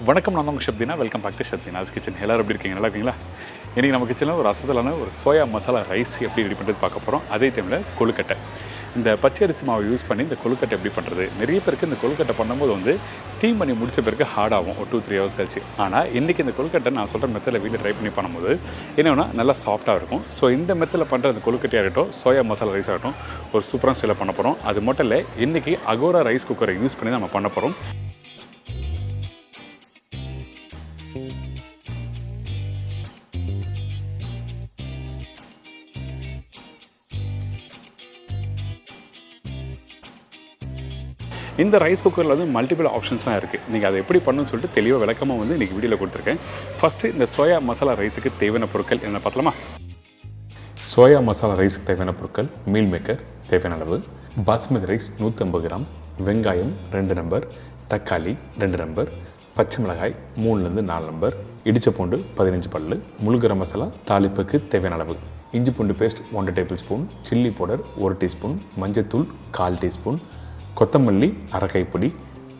வணக்கம், நான் உங்கள் Deena. Welcome back to Deena's kitchen. எல்லாரும் எப்படி இருக்கீங்க? நல்லா இருக்கீங்களா? இன்றைக்கி நம்ம கிச்சனில் ஒரு அசத்தலான ஒரு சோயா மசாலா ரைஸ் எப்படி ரெடி பண்ணுறது பார்க்க போகிறோம். அதே டைமில் கொழுக்கட்டை. இந்த பச்சை அரிசி மாவை யூஸ் பண்ணி இந்த கொழுக்கட்டை எப்படி பண்ணுறது? நிறைய பேருக்கு இந்த கொழுக்கட்டை பண்ணும்போது வந்து ஸ்டீம் பண்ணி முடிச்ச பிறகு ஹார்ட் ஆகும் ஒரு 2-3 ஹவர்ஸ் கழிச்சு. ஆனால் இன்றைக்கி இந்த கொழுக்கட்டை நான் சொல்கிற மெத்தடில் வீட்டில் ட்ரை பண்ணி பண்ணும்போது என்னன்னா நல்லா சாஃப்ட்டாக இருக்கும். ஸோ இந்த மெத்தடில் பண்ணுற அந்த கொழுக்கட்டையாகட்டும், சோயா மசாலா ரைஸ் ஆகட்டும், ஒரு சூப்பரான ஸ்டைலில் பண்ண போகிறோம். அது மட்டும் இல்லை, இன்றைக்கி அகோரா ரைஸ் குக்கரை யூஸ் பண்ணி நம்ம பண்ண போகிறோம். இந்த ரைஸ் குக்கரில் வந்து மல்டிபிள் ஆப்ஷன்ஸ்லாம் இருக்குது. நீங்கள் அதை எப்படி பண்ணணும்னு சொல்லிட்டு தெளிவாக விளக்கமாக வந்து இன்றைக்கி வீடியோவில் கொடுத்துருக்கேன். ஃபஸ்ட்டு இந்த சோயா மசாலா ரைஸுக்கு தேவையான பொருட்கள் என்ன பார்த்தலாமா? சோயா மசாலா ரைஸுக்கு தேவையான பொருட்கள்: மீல் மேக்கர் தேவையான அளவு, பாஸ்மதி ரைஸ் 150 கிராம், வெங்காயம் 2 நம்பர், தக்காளி 2 நம்பர், பச்சை மிளகாய் 3-4 நம்பர், இடிச்ச பூண்டு 15 பல்லு, முழு கரம் மசாலா தாளிப்புக்கு தேவையான அளவு, இஞ்சி பூண்டு paste 1 tablespoon, chilli powder 1 teaspoon, மஞ்சத்தூள் 1/4 டீஸ்பூன், கொத்தமல்லி அரை கைப்பிடி,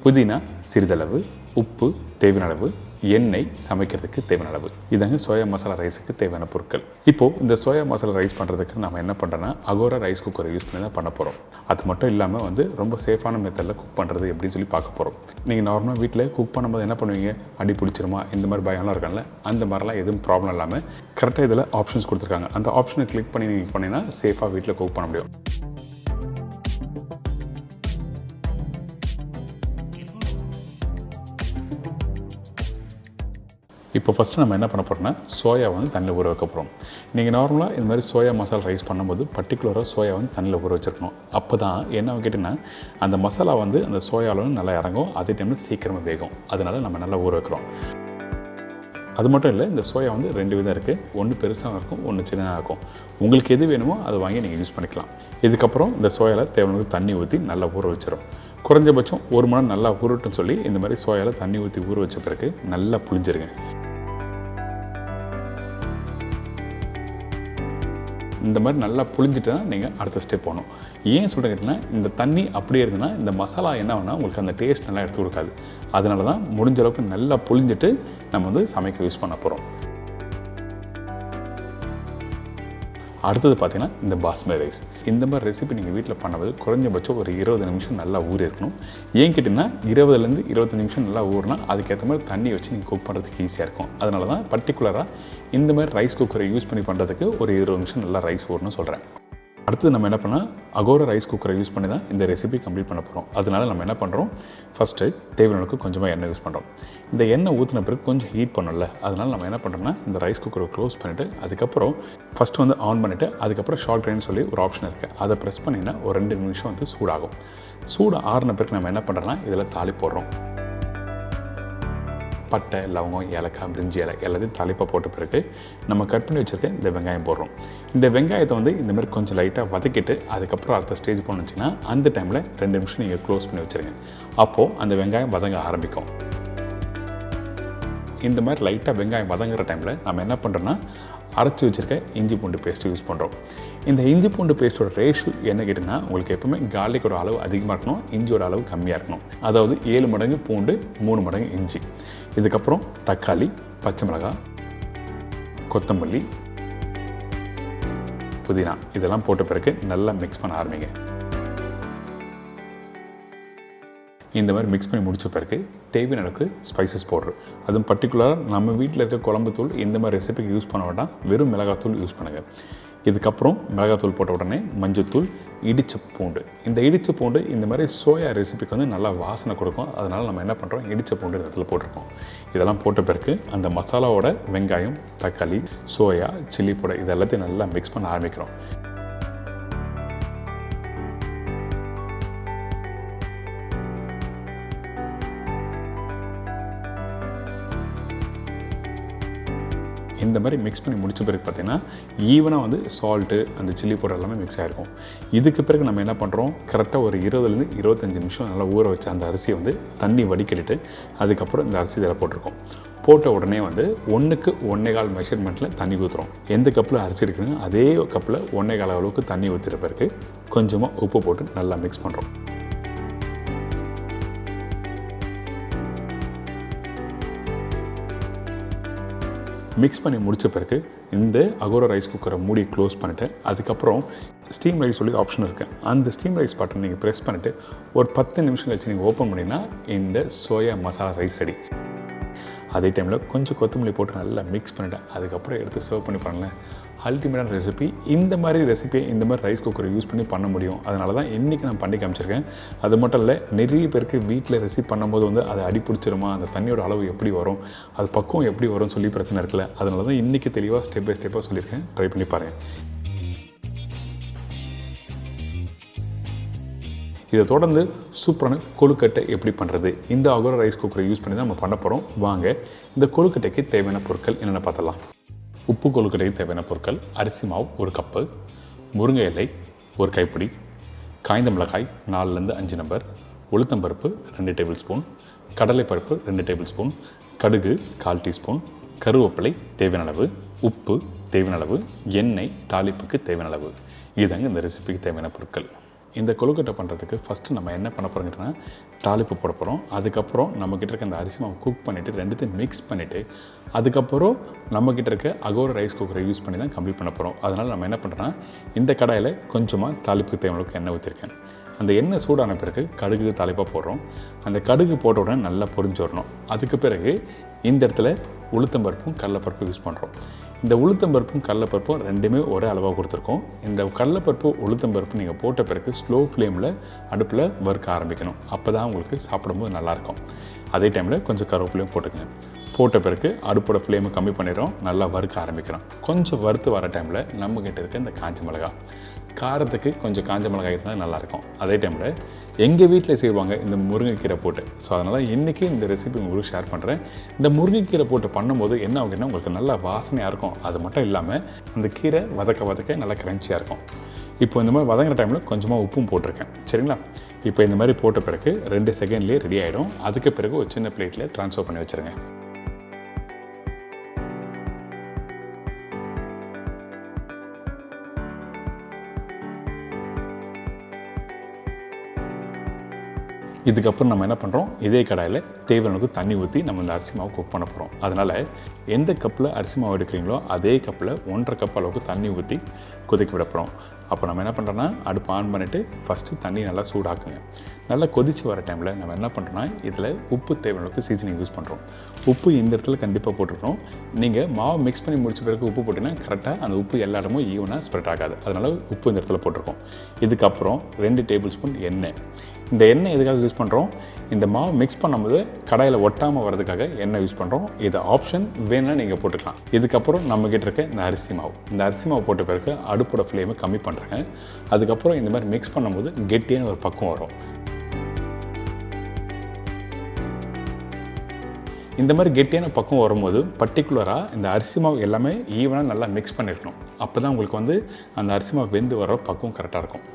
புதினா சிறிதளவு, உப்பு தேவையான அளவு, எண்ணெய் சமைக்கிறதுக்கு தேவையான அளவு. இதாங்க சோயா மசாலா ரைஸுக்கு தேவையான பொருட்கள். இப்போது இந்த சோயா மசாலா ரைஸ் பண்ணுறதுக்கு நம்ம என்ன பண்ணுறோன்னா அகோரா ரைஸ் குக்கரை யூஸ் பண்ணி தான் பண்ண போகிறோம். அது மட்டும் இல்லாமல் வந்து ரொம்ப சேஃபான மெத்தடில் குக் பண்ணுறது எப்படின்னு சொல்லி பார்க்க போகிறோம். நீங்கள் நார்மலாக வீட்டில் குக் பண்ணும்போது என்ன பண்ணுவீங்க? அடி பிடிச்சிருமா, இந்த மாதிரி பயம்லாம் இருக்காங்கல்ல, அந்த மாதிரிலாம் எதுவும் ப்ராப்ளம் இல்லாமல் கரெக்டாக இதில் ஆப்ஷன்ஸ் கொடுத்துருக்காங்க. அந்த ஆப்ஷனை கிளிக் பண்ணி நீங்கள் பண்ணிங்கன்னா சேஃபாக வீட்டில் குக் பண்ண முடியும். இப்போ ஃபஸ்ட்டு நம்ம என்ன பண்ண போகிறோம்னா சோயா வந்து தண்ணியில் ஊற வைக்க போகிறோம். நீங்கள் நார்மலாக இந்த மாதிரி சோயா மசாலா ரைஸ் பண்ணும்போது பர்டிகுலராக சோயா வந்து தண்ணியில் ஊற வச்சுருக்கணும். அப்போ தான் என்ன கேட்டிங்கன்னா அந்த மசாலா வந்து அந்த சோயாவில் நல்லா இறங்கும், அதே டைமில் சீக்கிரமாக வேகும். அதனால் நம்ம நல்லா ஊற வைக்கிறோம். அது மட்டும் இல்லை, இந்த சோயா வந்து 2 விதம் இருக்குது. ஒன்று பெருசாக இருக்கும், ஒன்று சின்னதாக இருக்கும். உங்களுக்கு எது வேணுமோ அதை வாங்கி நீங்கள் யூஸ் பண்ணிக்கலாம். இதுக்கப்புறம் இந்த சோயாவில் தேவையான தண்ணி ஊற்றி நல்லா ஊற வச்சிடும். குறைஞ்சபட்சம் 1 மணி நேரம் நல்லா ஊறட்டுன்னு சொல்லி இந்த மாதிரி சோயாவில் தண்ணி ஊற்றி ஊற வச்ச பிறகு நல்லா புளிஞ்சிருங்க. இந்த மாதிரி நல்லா புளிஞ்சிட்டு தான் நீங்கள் அடுத்த ஸ்டெப் போகணும். ஏன் சொல்கிறேன் கேட்டிங்கன்னா, இந்த தண்ணி அப்படியே இருந்ததுன்னா இந்த மசாலா என்ன வேணால் உங்களுக்கு அந்த டேஸ்ட் நல்லா எடுத்து கொடுக்காது. அதனால தான் முடிஞ்ச அளவுக்கு நல்லா புளிஞ்சிட்டு நம்ம வந்து சமைக்க யூஸ் பண்ண போகிறோம். அடுத்தது பார்த்திங்கன்னா இந்த பாஸ்மதி ரைஸ். இந்த மாதிரி ரெசிபி நீங்கள் வீட்டில் பண்ணும்போது குறைஞ்சபட்சம் ஒரு 20 நிமிஷம் நல்லா ஊறி இருக்கணும். ஏன் கேட்டிங்கன்னா 20 to 25 நிமிஷம் நல்லா ஊறினா அதுக்கேற்ற மாதிரி தண்ணி வச்சு நீங்கள் குக் பண்ணுறதுக்கு ஈஸியாக இருக்கும். அதனால தான் பர்டிகுலராக இந்த மாதிரி ரைஸ் குக்கரை யூஸ் பண்ணி பண்ணுறதுக்கு ஒரு 20 நிமிஷம் நல்லா ரைஸ் ஊறணும்னு சொல்கிறேன். அடுத்தது நம்ம என்ன பண்ணால் அகோரா ரைஸ் குக்கரை யூஸ் பண்ணி தான் இந்த ரெசிபி கம்ப்ளீட் பண்ண போகிறோம். அதனால் நம்ம என்ன பண்ணுறோம், ஃபஸ்ட்டு தேவையானதுக்கு கொஞ்சமாக எண்ணெய் யூஸ் பண்ணுறோம். இந்த எண்ணெய் ஊற்றின பிறகு கொஞ்சம் ஹீட் பண்ணல, அதனால் நம்ம என்ன பண்ணுறோம்னா இந்த ரைஸ் குக்கரை க்ளோஸ் பண்ணிவிட்டு அதுக்கப்புறம் ஃபஸ்ட்டு வந்து ஆன் பண்ணிவிட்டு அதுக்கப்புறம் ஷார்ட் ரைன்னு சொல்லி ஒரு ஆப்ஷன் இருக்குது. அதை ப்ரெஸ் பண்ணிங்கன்னா ஒரு 2 நிமிஷம் வந்து சூடாகும். சூடு ஆறின பிறகு நம்ம என்ன பண்ணுறோன்னா இதில் தாளி போடுறோம். பட்டை, லவங்கம், ஏலக்காய், பிரிஞ்சி இலை எல்லாத்தையும் தாளிப்பாக போட்ட பிறகு நம்ம கட் பண்ணி வச்சுருக்க இந்த வெங்காயம் போடுறோம். இந்த வெங்காயத்தை வந்து இந்த மாதிரி கொஞ்சம் லைட்டாக வதக்கிட்டு அதுக்கப்புறம் அடுத்த ஸ்டேஜ் போணுச்சுன்னா அந்த டைமில் 2 நிமிஷம் நீங்கள் க்ளோஸ் பண்ணி வச்சுருங்க. அப்போது அந்த வெங்காயம் வதங்க ஆரம்பிக்கும். இந்த மாதிரி லைட்டாக வெங்காயம் வதங்குற டைமில் நம்ம என்ன பண்ணுறோன்னா அரைச்சி வச்சுருக்க இஞ்சி பூண்டு பேஸ்ட்டு யூஸ் பண்ணுறோம். இந்த இஞ்சி பூண்டு பேஸ்ட்டோட ரேஷியோ என்ன கேட்டிங்கன்னா உங்களுக்கு எப்பவுமே கார்லிக்கோட அளவு அதிகமாக இருக்கணும், இஞ்சியோட அளவு கம்மியாக இருக்கணும். அதாவது 7 மடங்கு பூண்டு, 3 மடங்கு இஞ்சி. இதுக்கப்புறம் தக்காளி, பச்சை மிளகாய், கொத்தமல்லி, புதினா இதெல்லாம் போட்ட பிறகு நல்லா மிக்ஸ் பண்ண ஆரம்பிங்க. இந்த மாதிரி மிக்ஸ் பண்ணி முடித்த பிறகு தேவையான அளவுக்கு ஸ்பைசஸ் போடுறோம். அதுவும் பர்டிகுலராக நம்ம வீட்டில் இருக்க குழம்பு தூள் இந்த மாதிரி ரெசிபிக்கு யூஸ் பண்ண வேண்டாம், வெறும் மிளகாத்தூள் யூஸ் பண்ணுங்கள். இதுக்கப்புறம் மிளகாத்தூள் போட்ட உடனே மஞ்சத்தூள், இடித்த பூண்டு. இந்த இடித்த பூண்டு இந்த மாதிரி சோயா ரெசிபிக்கு வந்து நல்லா வாசனை கொடுக்கும். அதனால் நம்ம என்ன பண்ணுறோம், இடித்த பூண்டு இந்த இடத்துல போட்டிருக்கோம். இதெல்லாம் போட்ட பிறகு அந்த மசாலாவோட வெங்காயம், தக்காளி, சோயா, சில்லி பவுடர் இது எல்லாத்தையும் நல்லா மிக்ஸ் பண்ண ஆரம்பிக்கிறோம். இந்த மாதிரி மிக்ஸ் பண்ணி முடித்த பிறகு பார்த்திங்கன்னா ஈவனாக வந்து சால்ட்டு, அந்த சில்லி பவுடர் எல்லாமே மிக்ஸ் ஆகிருக்கும். இதுக்கு பிறகு நம்ம என்ன பண்ணுறோம், கரெக்டாக ஒரு 20 to 25 நிமிஷம் நல்லா ஊற வச்ச அந்த அரிசியை வந்து தண்ணி வடிகட்டிட்டு அதுக்கப்புறம் இந்த அரிசி இதில் போட்டிருக்கோம். போட்ட உடனே வந்து 1க்கு 1.25 மெஷர்மெண்ட்டில் தண்ணி ஊற்றுறோம். எந்த கப்பில் அரிசி இருக்குன்னு அதே கப்பில் 1.25 அளவுக்கு தண்ணி ஊற்றுற பிறகு கொஞ்சமாக உப்பு போட்டு நல்லா மிக்ஸ் பண்ணுறோம். மிக்ஸ் பண்ணி முடித்த பிறகு இந்த அகோரா ரைஸ் குக்கரை மூடி க்ளோஸ் பண்ணிவிட்டு அதுக்கப்புறம் ஸ்டீம் ரைஸ் சொல்லி ஆப்ஷன் இருக்குது. அந்த ஸ்டீம் ரைஸ் பட்டன் நீங்கள் ப்ரெஸ் பண்ணிவிட்டு ஒரு 10 நிமிஷம் கழிச்சு நீங்கள் ஓப்பன் பண்ணிங்கன்னா இந்த சோயா மசாலா ரைஸ் ரெடி. அதே டைமில் கொஞ்சம் கொத்தமல்லி போட்டு நல்லா மிக்ஸ் பண்ணிவிட்டேன். அதுக்கப்புறம் எடுத்து சர்வ் பண்ணி பாருங்களேன். அல்டிமேட்டான ரெசிபி. இந்த மாதிரி ரெசிபியை இந்த மாதிரி ரைஸ் குக்கரை யூஸ் பண்ணி பண்ண முடியும். அதனால தான் இன்றைக்கி நான் பண்ணி காமிச்சிருக்கேன். அது மட்டும் இல்லை, நிறைய பேருக்கு வீட்டில் ரெசிபி பண்ணும்போது வந்து அது அடி பிடிச்சிருமா, அந்த தண்ணியோட அளவு எப்படி வரும், அது பக்குவம் எப்படி வரும்னு சொல்லி பிரச்சனை இருக்குல்ல. அதனால தான் இன்றைக்கி தெளிவாக ஸ்டெப் பை ஸ்டெப்பாக சொல்லியிருக்கேன். ட்ரை பண்ணி பாருங்கள். இதை தொடர்ந்து சூப்பரான கொழுக்கட்டை எப்படி பண்ணுறது, இந்த அகோரா ரைஸ் குக்கரை யூஸ் பண்ணி தான் நம்ம பண்ண போகிறோம். வாங்க இந்த கொழுக்கட்டைக்கு தேவையான பொருட்கள் என்னென்ன பார்த்தலாம். உப்பு கொழுக்கட்டைக்கு தேவையான பொருட்கள்: அரிசி மாவு 1 கப்பு, முருங்கை இலை 1 கைப்பிடி, காய்ந்த மிளகாய் 4லேருந்து 5 நம்பர், உளுத்தம்பருப்பு 2 டேபிள் ஸ்பூன், கடலைப்பருப்பு 2 டேபிள் ஸ்பூன், கடுகு 1/4 டீஸ்பூன், கருவேப்பிலை தேவையான அளவு, உப்பு தேவையான அளவு, எண்ணெய் தாளிப்புக்கு தேவையான அளவு. இதுதாங்க இந்த ரெசிபிக்கு தேவையான பொருட்கள். இந்த கொழுக்கட்டை பண்ணுறதுக்கு ஃபஸ்ட்டு நம்ம என்ன பண்ண போகிறோங்கன்னா தாளிப்பு போட போகிறோம். அதுக்கப்புறம் நம்மக்கிட்ட இருக்க அந்த அரிசி மாவு குக் பண்ணிவிட்டு ரெண்டுத்தையும் மிக்ஸ் பண்ணிவிட்டு அதுக்கப்புறம் நம்மக்கிட்ட இருக்க அகோரா ரைஸ் குக்கரை யூஸ் பண்ணி தான் கம்ப்ளீட் பண்ண போகிறோம். அதனால் நம்ம என்ன பண்ணுறோன்னா இந்த கடாயில் கொஞ்சமாக தாளிப்புக்கு தேவையான எண்ணெய் ஊற்றிருக்கேன். அந்த எண்ணெய் சூடான பிறகு கடுகு தாளிப்பாக போடுறோம். அந்த கடுகு போட்ட உடனே நல்லா பொரிஞ்சு வரணும். அதுக்கு பிறகு இந்த இடத்துல உளுத்தம்பருப்பும் கடலைப்பருப்பும் யூஸ் பண்ணுறோம். இந்த உளுத்தம்பருப்பும் கடலைப்பருப்பும் ரெண்டுமே ஒரே அளவாக கொடுத்துருக்கோம். இந்த கடலைப்பருப்பு உளுத்தம்பருப்பு நீங்கள் போட்ட பிறகு ஸ்லோ ஃப்ளேமில் அடுப்பில் வறுக்க ஆரம்பிக்கணும். அப்போ தான் உங்களுக்கு சாப்பிடும்போது நல்லாயிருக்கும். அதே டைமில் கொஞ்சம் கருவேப்பிலையும் போட்டுக்கங்க. போட்ட பிறகு அடுப்போட ஃப்ளேமை கம்மி பண்ணிடுறோம். நல்லா வறுக்க ஆரம்பிக்கிறோம். கொஞ்சம் வறுத்து வர டைமில் நம்மக்கிட்ட இருக்க இந்த காஞ்ச மிளகாய், காரத்துக்கு கொஞ்சம் காஞ்ச மிளகாய் இருந்தால் நல்லாயிருக்கும். அதே டைமில் எங்கள் வீட்டில் செய்வாங்க இந்த முருங்கைக்கீரை போட்டு. ஸோ அதனால் இன்றைக்கி இந்த ரெசிபி உங்களுக்கு ஷேர் பண்ணுறேன். இந்த முருங்கைக்கீரை போட்டு பண்ணும்போது என்ன ஆகுதுன்னா உங்களுக்கு நல்லா வாசனையாக இருக்கும். அது மட்டும் இல்லாமல் அந்த கீரை வதக்க நல்லா கிரன்ச்சியாக இருக்கும். இப்போ இந்த மாதிரி வதங்குற டைமில் கொஞ்சமாக உப்பும் போட்டிருக்கேன். சரிங்களா? இப்போ இந்த மாதிரி போட்ட பிறகு 2 செகண்ட்லேயே ரெடி ஆகிடும். அதுக்கு பிறகு ஒரு சின்ன பிளேட்டில் ட்ரான்ஸ்ஃபர் பண்ணி வச்சுருங்க. இதுக்கப்புறம் நம்ம என்ன பண்ணுறோம், இதே கடாயில் தேவையானது தண்ணி ஊற்றி நம்ம இந்த அரிசி மாவு குக் பண்ண போகிறோம். அதனால் எந்த கப்பில் அரிசி மாவு எடுக்கிறீங்களோ அதே கப்பில் 1.5 கப் அளவுக்கு தண்ணி ஊற்றி கொதிக்க விட போகிறோம். அப்போ நம்ம என்ன பண்ணுறோன்னா அடுப்பு ஆன் பண்ணிவிட்டு ஃபஸ்ட்டு தண்ணி நல்லா சூடாக்குங்க. நல்லா கொதித்து வர டைமில் நம்ம என்ன பண்ணுறோன்னா இதில் உப்பு தேவையான அளவுக்கு சீசனிங் யூஸ் பண்ணுறோம். உப்பு இந்த இடத்துல கண்டிப்பாக போட்டுருக்கணும். நீங்கள் மாவு மிக்ஸ் பண்ணி முடிச்ச பிறகு உப்பு போட்டிங்கன்னா கரெக்டாக அந்த உப்பு எல்லா இடமும் ஈவனாக ஸ்ப்ரெட் ஆகாது. அதனால் உப்பு இந்த இடத்துல போட்டிருக்கோம். இதுக்கப்புறம் 2 டேபிள் ஸ்பூன் எண்ணெய். இந்த எண்ணெய் எதுக்காக யூஸ் பண்ணுறோம், இந்த மாவு மிக்ஸ் பண்ணும்போது கடாயில் ஒட்டாமல் வரதுக்காக எண்ணெய் யூஸ் பண்ணுறோம். இது ஆப்ஷன், வேணும்னா நீங்கள் போட்டுக்கலாம். இதுக்கப்புறம் நம்மக்கிட்ட இருக்க இந்த அரிசி மாவு போட்ட பிறகு அடுப்போட ஃப்ளேமை கம்மி பண்ணுறேங்க. அதுக்கப்புறம் இந்த மாதிரி மிக்ஸ் பண்ணும்போது கெட்டியான ஒரு பக்கம் வரும். இந்த மாதிரி கெட்டியான பக்கம் வரும்போது பர்டிகுலராக இந்த அரிசி மாவு எல்லாமே ஈவனாக நல்லா மிக்ஸ் பண்ணிடணும். அப்போ தான் உங்களுக்கு வந்து அந்த அரிசி மாவு வெந்து வர பக்கம் கரெக்டாக இருக்கும்.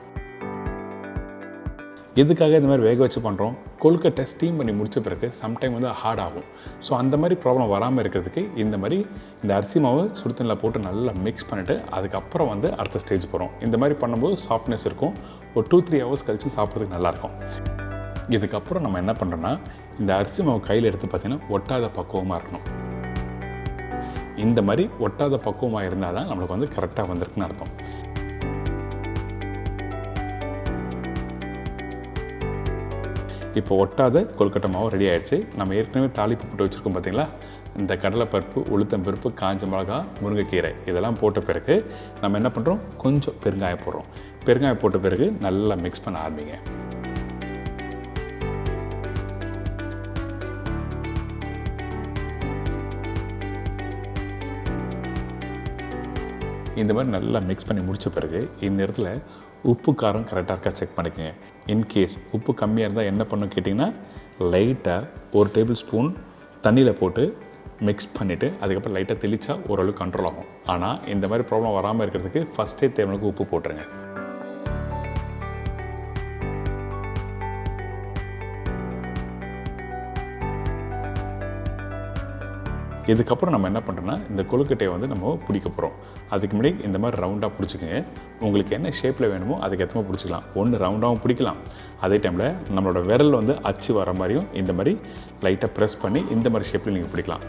எதுக்காக இந்த மாதிரி வேக வச்சு பண்ணுறோம், கொழுக்கட்டை ஸ்டீம் பண்ணி முடித்த பிறகு சம்டைம் வந்து ஹார்ட் ஆகும். ஸோ அந்த மாதிரி ப்ராப்ளம் வராமல் இருக்கிறதுக்கு இந்த மாதிரி இந்த அரிசி மாவு சுடுதண்ணில் போட்டு நல்லா மிக்ஸ் பண்ணிவிட்டு அதுக்கப்புறம் வந்து அடுத்த ஸ்டேஜ் போகிறோம். இந்த மாதிரி பண்ணும்போது சாஃப்ட்னஸ் இருக்கும். ஒரு 2-3 ஹவர்ஸ் கழித்து சாப்பிட்றதுக்கு நல்லாயிருக்கும். இதுக்கப்புறம் நம்ம என்ன பண்ணுறோன்னா இந்த அரிசி மாவு கையில் எடுத்து பார்த்திங்கன்னா ஒட்டாத பக்குவமாக இருக்கணும். இந்த மாதிரி ஒட்டாத பக்குவமாக இருந்தால் தான் நம்மளுக்கு வந்து கரெக்டாக வந்திருக்குன்னு அர்த்தம். இப்போ ஒட்டாத கொழுக்கட்டை மாவு ரெடி ஆகிடுச்சு. நம்ம ஏற்கனவே தாளிப்பு போட்டு வச்சுருக்கோம் பார்த்தீங்களா, இந்த கடலைப்பருப்பு, உளுத்தம்பருப்பு, காஞ்ச மிளகாய், முருங்கைக்கீரை இதெல்லாம் போட்ட பிறகு நம்ம என்ன பண்ணுறோம், கொஞ்சம் பெருங்காயம் போடுறோம். பெருங்காயம் போட்ட பிறகு நல்லா மிக்ஸ் பண்ண ஆரம்பிங்க. இந்த மாதிரி நல்லா மிக்ஸ் பண்ணி முடித்த பிறகு இந்த இடத்துல உப்பு காரம் கரெக்டாக இருக்கா செக் பண்ணிக்கோங்க. இன்கேஸ் உப்பு கம்மியாக இருந்தால் என்ன பண்ணணும் கேட்டிங்கன்னா லைட்டாக 1 டேபிள் ஸ்பூன் தண்ணியில் போட்டு மிக்ஸ் பண்ணிவிட்டு அதுக்கப்புறம் லைட்டாக தெளித்தா ஓரளவுக்கு கண்ட்ரோல் ஆகும். ஆனால் இந்த மாதிரி ப்ராப்ளம் வராமல் இருக்கிறதுக்கு ஃபஸ்ட்டே தேவையான உப்பு போட்டுருங்க. இதுக்கப்புறம் நம்ம என்ன பண்ணுறோன்னா இந்த கொழுக்கட்டையை வந்து நம்ம பிடிக்க போகிறோம். அதுக்கு முன்னாடி இந்த மாதிரி ரவுண்டாக பிடிச்சிக்கோங்க. உங்களுக்கு என்ன ஷேப்பில் வேணுமோ அதுக்கு ஏற்ற மாதிரி பிடிச்சிக்கலாம். ஒன்று ரவுண்டாகவும் பிடிக்கலாம். அதே டைமில் நம்மளோட விரல் வந்து அச்சு வர மாதிரியும் இந்த மாதிரி லைட்டாக ப்ரெஸ் பண்ணி இந்த மாதிரி ஷேப்பில் நீங்கள் பிடிக்கலாம்.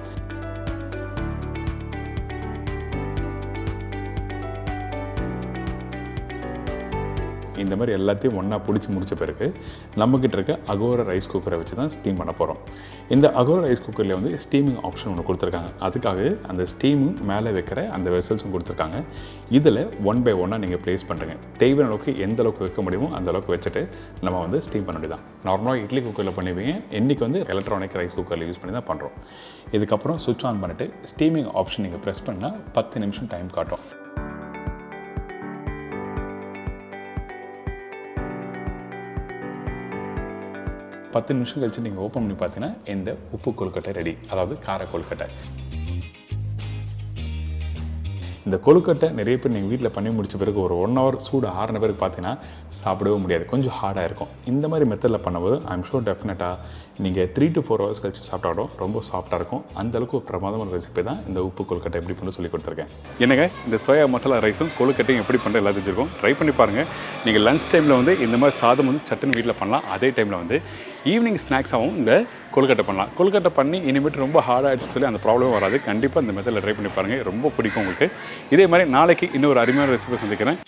இந்த மாதிரி எல்லாத்தையும் ஒன்றா பிடிச்சி முடிச்ச பிறகு நம்மக்கிட்ட இருக்க அகோரா ரைஸ் குக்கரை வச்சு தான் ஸ்டீம் பண்ண போகிறோம். இந்த அகோரா ரைஸ் குக்கரில் வந்து ஸ்டீமிங் ஆப்ஷன் ஒன்று கொடுத்துருக்காங்க. அதுக்காக அந்த ஸ்டீமிங் மேலே வைக்கிற அந்த வெசல்ஸும் கொடுத்துருக்காங்க. இதில் 1 by 1 நீங்கள் ப்ளேஸ் பண்ணுறங்க. தேவையான அளவுக்கு எந்த அளவுக்கு வைக்க முடியுமோ அந்த அளவுக்கு வச்சுட்டு நம்ம வந்து ஸ்டீம் பண்ண வேண்டியதான். நார்மலாக இட்லி குக்கரில் பண்ணுவீங்க, இன்றைக்கி வந்து எலக்ட்ரானிக் ரைஸ் குக்கரில் யூஸ் பண்ணி தான் பண்ணுறோம். இதுக்கப்புறம் சுவிட்ச் ஆன் பண்ணிவிட்டு ஸ்டீமிங் ஆப்ஷன் நீங்கள் ப்ரெஸ் பண்ணால் 10 நிமிஷம் டைம் காட்டும். பத்து நிமிஷம் கழிச்சு நீங்கள் ஓப்பன் பண்ணி பார்த்தீங்கன்னா இந்த உப்பு கொழுக்கட்டை ரெடி, அதாவது கார கொழுக்கட்டை. இந்த கொழுக்கட்டை நிறைய பேர் நீங்கள் வீட்டில் பண்ணி முடிச்ச பிறகு ஒரு 1 hour சூடு ஆறின பிறகு பார்த்தீங்கன்னா சாப்பிடவே முடியாது, கொஞ்சம் ஹார்டாக இருக்கும். இந்த மாதிரி மெத்தடில் பண்ணும்போது ஐம் ஷூர் டெஃபினட்டாக நீங்கள் 3 to 4 hours கழிச்சு சாப்பிட்டாலும் ரொம்ப சாஃப்டாக இருக்கும். அந்தளவுக்கு ஒரு பிரமாதமான ரெசிபி தான் இந்த உப்பு கொழுக்கட்டை எப்படி பண்ண சொல்லி கொடுத்துருக்கேன். என்னங்க இந்த சோயா மசாலா ரைஸும் கொழுக்கட்டையும் எப்படி பண்ணுற எல்லாத்தையும் தெரிஞ்சிருக்கும். ட்ரை பண்ணி பாருங்கள். நீங்கள் லஞ்ச் டைமில் வந்து இந்த மாதிரி சாதம் வந்து சட்டுன்னு வீட்டில் பண்ணலாம். அதே டைமில் வந்து ஈவினிங் ஸ்நாக்ஸாகவும் இந்த கொழுக்கட்டை பண்ணலாம். கொழுக்கட்டை பண்ணி இனிமேட்டு ரொம்ப ஹார்டாகிடுச்சு சொல்லி அந்த ப்ராப்ளம் வராது. கண்டிப்பாக இந்த மெத்தடில் ட்ரை பண்ணி பாருங்கள், ரொம்ப பிடிக்கும் உங்களுக்கு. இதே மாதிரி நாளைக்கு இன்னொரு அருமையான ரெசிபி சந்திக்கிறேன்.